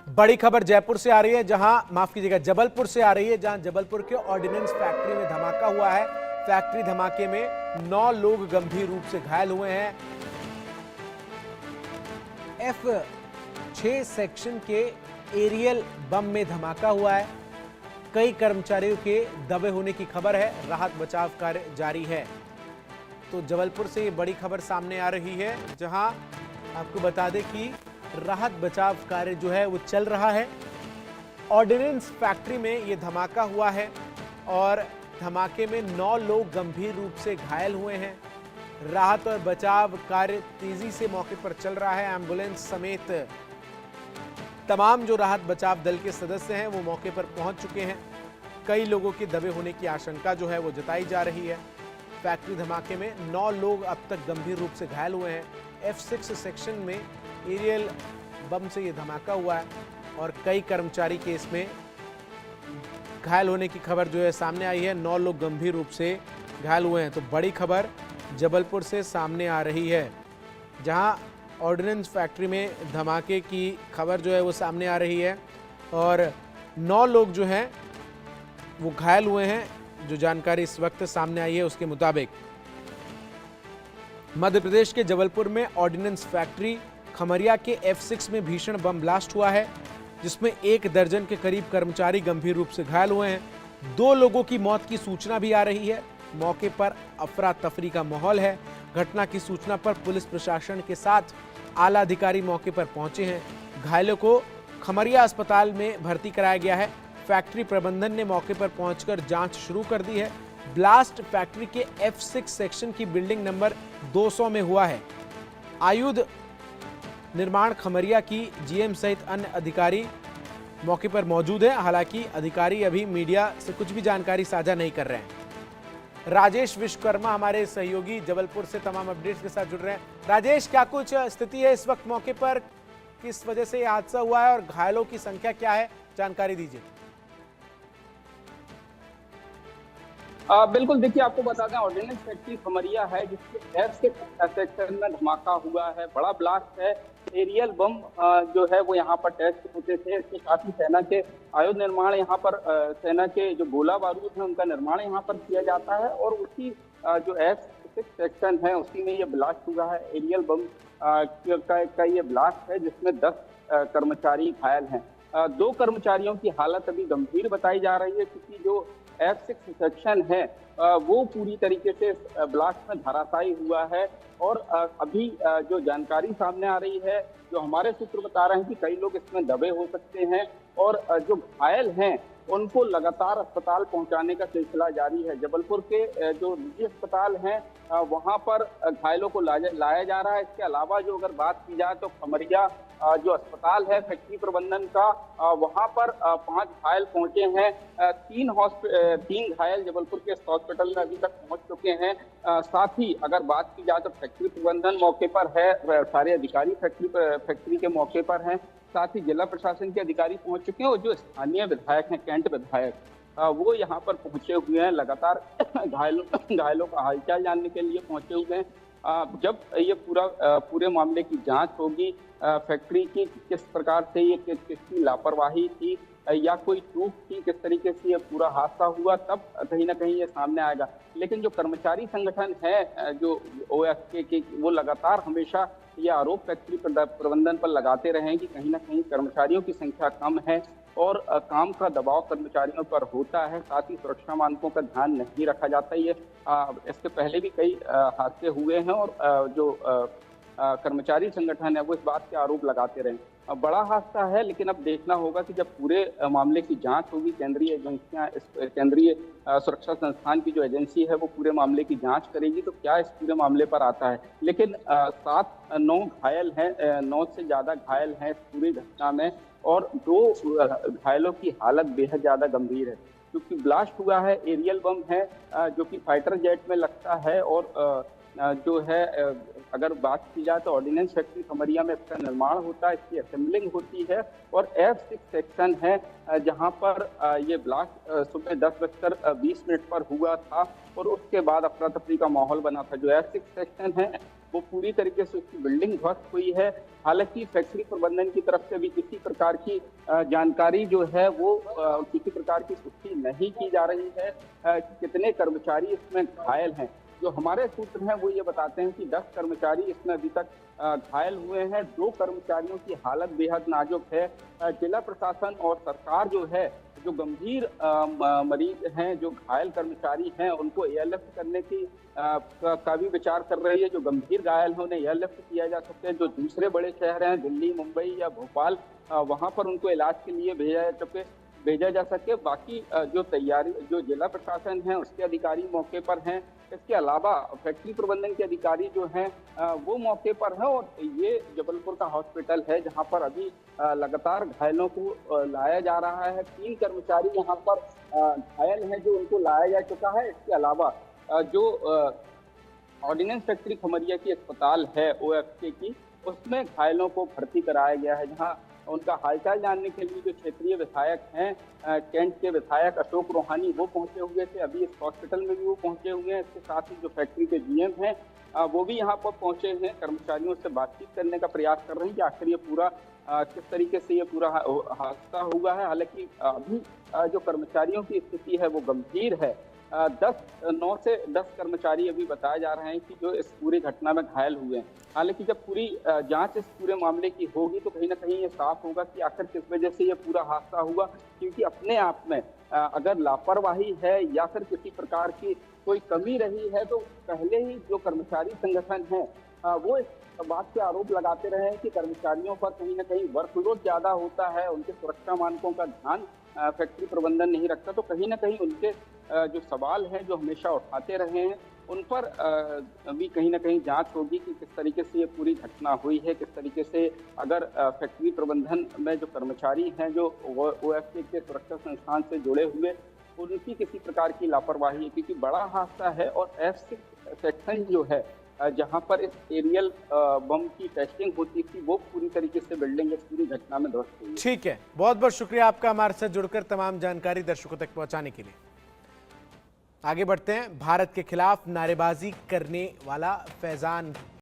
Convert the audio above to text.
बड़ी खबर जयपुर से आ रही है, जहां माफ कीजिएगा जबलपुर से आ रही है, जहां जबलपुर के ऑर्डिनेंस फैक्ट्री में धमाका हुआ है। फैक्ट्री धमाके में 9 लोग गंभीर रूप से घायल हुए हैं। F6 सेक्शन के एरियल बम में धमाका हुआ है। कई कर्मचारियों के दबे होने की खबर है। राहत बचाव कार्य जारी है। तो जबलपुर से ये बड़ी खबर सामने आ रही है, जहां आपको बता दें कि राहत बचाव कार्य जो है वो चल रहा है। ऑर्डिनेंस फैक्ट्री में ये धमाका हुआ है और धमाके में 9 लोग गंभीर रूप से घायल हुए हैं। राहत और बचाव कार्य तेजी से मौके पर चल रहा है। एम्बुलेंस समेत तमाम जो राहत बचाव दल के सदस्य हैं वो मौके पर पहुंच चुके हैं। कई लोगों के दबे होने की आशंका जो है वो जताई जा रही है। फैक्ट्री धमाके में 9 लोग अब तक गंभीर रूप से घायल हुए हैं। F6 सेक्शन में एरियल बम से ये धमाका हुआ है और कई कर्मचारी के इसमें घायल होने की खबर जो है सामने आई है। 9 लोग गंभीर रूप से घायल हुए हैं। तो बड़ी खबर जबलपुर से सामने आ रही है, जहां ऑर्डिनेंस फैक्ट्री में धमाके की खबर जो है वो सामने आ रही है और 9 लोग जो हैं वो घायल हुए हैं। जो जानकारी इस वक्त सामने आई है उसके मुताबिक मध्य प्रदेश के जबलपुर में ऑर्डिनेंस फैक्ट्री खमरिया के F6 में भीषण बम ब्लास्ट हुआ है, जिसमें 1 दर्जन के करीब कर्मचारी गंभीर रूप से घायल हुए हैं। 2 लोगों की मौत की सूचना भी आ रही है। मौके पर अफरा तफरी का माहौल है। घटना की सूचना पर पुलिस प्रशासन के साथ आला अधिकारी मौके पर पहुंचे हैं। घायलों को खमरिया अस्पताल में भर्ती कराया गया है। फैक्ट्री प्रबंधन ने मौके पर पहुंचकर जांच शुरू कर दी है। ब्लास्ट फैक्ट्री के F6 सेक्शन की बिल्डिंग नंबर 200 में हुआ है। आयुध निर्माण खमरिया की GM सहित अन्य अधिकारी मौके पर मौजूद हैं। हालांकि अधिकारी अभी मीडिया से कुछ भी जानकारी साझा नहीं कर रहे हैं। राजेश विश्वकर्मा हमारे सहयोगी जबलपुर से तमाम अपडेट्स के साथ जुड़ रहे हैं। राजेश, क्या कुछ स्थिति है इस वक्त मौके पर? किस वजह से यह हादसा हुआ है और घायलों की संख्या क्या है, जानकारी दीजिए। बिल्कुल, देखिए आपको बता दें ऑर्डिनेंस फैक्ट्री खमरिया है, जिसके F6 सेक्शन में धमाका हुआ है। बड़ा ब्लास्ट है। एरियल बम जो है वो यहाँ पर टेस्ट होते थे। इसके साथ ही सेना के आयुध निर्माण यहाँ पर सेना के जो गोला बारूद है उनका निर्माण यहाँ पर किया जाता है और उसी जो F6 सेक्शन है उसी में ये ब्लास्ट हुआ है। एरियल बम का ये ब्लास्ट है, जिसमें 10 कर्मचारी घायल हैं। 2 कर्मचारियों की हालत अभी गंभीर बताई जा रही है, क्योंकि जो F6 सेक्शन है वो पूरी तरीके से ब्लास्ट में धराशायी हुआ है। और अभी जो जानकारी सामने आ रही है, जो हमारे सूत्र बता रहे हैं कि कई लोग इसमें दबे हो सकते हैं और जो घायल हैं उनको लगातार अस्पताल पहुंचाने का सिलसिला जारी है। जबलपुर के जो निजी अस्पताल हैं वहां पर घायलों को लाया जा रहा है। इसके अलावा जो अगर बात की जाए तो खमरिया जो अस्पताल है फैक्ट्री प्रबंधन का, वहां पर 5 घायल पहुंचे हैं। 3 घायल जबलपुर के हॉस्पिटल में अभी तक पहुंच चुके हैं। साथ ही अगर बात की जाए तो फैक्ट्री प्रबंधन मौके पर है, सारे अधिकारी फैक्ट्री के मौके पर हैं। साथ ही जिला प्रशासन के अधिकारी पहुंच चुके हैं और जो स्थानीय विधायक हैं, कैंट विधायक, वो यहाँ पर पहुंचे हुए हैं। लगातार घायलों का हालचाल जानने के लिए पहुंचे हुए हैं। जब ये पूरे मामले की जांच होगी, फैक्ट्री की किस प्रकार से ये किसकी लापरवाही थी या कोई चूक थी, किस तरीके से ये पूरा हादसा हुआ, तब कहीं ना कहीं ये सामने आएगा। लेकिन जो कर्मचारी संगठन है जो OFK के, वो लगातार हमेशा ये आरोप फैक्ट्री प्रबंधन पर लगाते रहे हैं कि कहीं ना कहीं कर्मचारियों की संख्या कम है और काम का दबाव कर्मचारियों पर होता है। साथ ही सुरक्षा मानकों का ध्यान नहीं रखा जाता। ये इससे पहले भी कई हादसे हुए हैं और जो कर्मचारी संगठन है वो इस बात के आरोप लगाते रहे। बड़ा हादसा है, लेकिन अब देखना होगा कि जब पूरे मामले की जांच होगी, केंद्रीय एजेंसियां, केंद्रीय सुरक्षा संस्थान की जो एजेंसी है वो पूरे मामले की जांच करेगी तो क्या इस पूरे मामले पर आता है। लेकिन 9 घायल हैं, 9 से ज़्यादा घायल हैं इस पूरी घटना में और 2 घायलों की हालत बेहद ज़्यादा गंभीर है, क्योंकि ब्लास्ट हुआ है। एरियल बम है जो कि फाइटर जेट में लगता है और जो है अगर बात की जाए तो ऑर्डिनेंस फैक्ट्री खमरिया में इसका निर्माण होता है, इसकी असेंबलिंग होती है और F6 सेक्शन है जहां पर ये ब्लास्ट सुबह 10:20 पर हुआ था और उसके बाद अफरा तफरी का माहौल बना था। जो F6 सेक्शन है वो पूरी तरीके से उसकी बिल्डिंग ध्वस्त हुई है। हालांकि फैक्ट्री प्रबंधन की तरफ से भी किसी प्रकार की जानकारी जो है वो किसी प्रकार की पुष्टि नहीं की जा रही है कि कितने कर्मचारी इसमें घायल हैं। जो हमारे सूत्र हैं वो ये बताते हैं कि 10 कर्मचारी इसमें अभी तक घायल हुए हैं। 2 कर्मचारियों की हालत बेहद नाजुक है। जिला प्रशासन और सरकार जो है, जो गंभीर मरीज हैं, जो घायल कर्मचारी हैं, उनको एयरलिफ्ट करने की का भी विचार कर रही है। जो गंभीर घायल हैं उन्हें एयरलिफ्ट किया जा सकता है। जो दूसरे बड़े शहर हैं, दिल्ली, मुंबई या भोपाल, वहां पर उनको इलाज के लिए भेजा जा सके। बाकी जो तैयारी, जो जिला प्रशासन है उसके अधिकारी मौके पर हैं। इसके अलावा फैक्ट्री प्रबंधन के अधिकारी जो हैं वो मौके पर हैं। और ये जबलपुर का हॉस्पिटल है जहां पर अभी लगातार घायलों को लाया जा रहा है। 3 कर्मचारी यहाँ पर घायल हैं जो उनको लाया जा चुका है। इसके अलावा जो ऑर्डिनेंस फैक्ट्री खमरिया की अस्पताल है ओएफके की, उसमें घायलों को भर्ती कराया गया है, जहां उनका हालचाल जानने के लिए जो क्षेत्रीय विधायक हैं, कैंट के विधायक अशोक रोहानी, वो पहुंचे हुए थे। अभी इस हॉस्पिटल में भी वो पहुंचे हुए हैं। इसके साथ ही जो फैक्ट्री के जीएम हैं वो भी यहाँ पर पहुंचे हैं। कर्मचारियों से बातचीत करने का प्रयास कर रहे हैं कि आखिर ये पूरा किस तरीके से ये पूरा हादसा हुआ है। हालांकि अभी जो कर्मचारियों की स्थिति है वो गंभीर है। 9 से 10 कर्मचारी अभी बताए जा रहे हैं कि जो इस पूरी घटना में घायल हुए हैं। हालांकि जब पूरी जांच इस पूरे मामले की होगी तो कहीं ना कहीं ये साफ होगा कि आखिर किस वजह से ये पूरा हादसा हुआ। क्योंकि अपने आप में अगर लापरवाही है या फिर किसी प्रकार की कोई कमी रही है तो पहले ही जो कर्मचारी संगठन है वो इस बात के आरोप लगाते रहे हैं कि कर्मचारियों पर कहीं ना कहीं वर्कलोड ज्यादा होता है, उनके सुरक्षा मानकों का ध्यान फैक्ट्री प्रबंधन नहीं रखता। तो कहीं ना कहीं उनके जो सवाल हैं जो हमेशा उठाते रहे हैं उन पर भी कहीं ना कहीं जांच होगी कि किस तरीके से ये पूरी घटना हुई है, किस तरीके से अगर फैक्ट्री प्रबंधन में जो कर्मचारी हैं जो ओएफके के सुरक्षा संस्थान से जुड़े हुए, उनकी किसी प्रकार की लापरवाही है। क्योंकि बड़ा हादसा है और F6 सेक्शन जो है जहां पर इस एरियल बम की टेस्टिंग होती थी वो पूरी तरीके से बिल्डिंग इस पूरी घटना में ध्वस्त हुई। ठीक है, बहुत बहुत शुक्रिया आपका हमारे साथ जुड़कर तमाम जानकारी दर्शकों तक पहुंचाने के लिए। आगे बढ़ते हैं। भारत के खिलाफ नारेबाजी करने वाला फैजान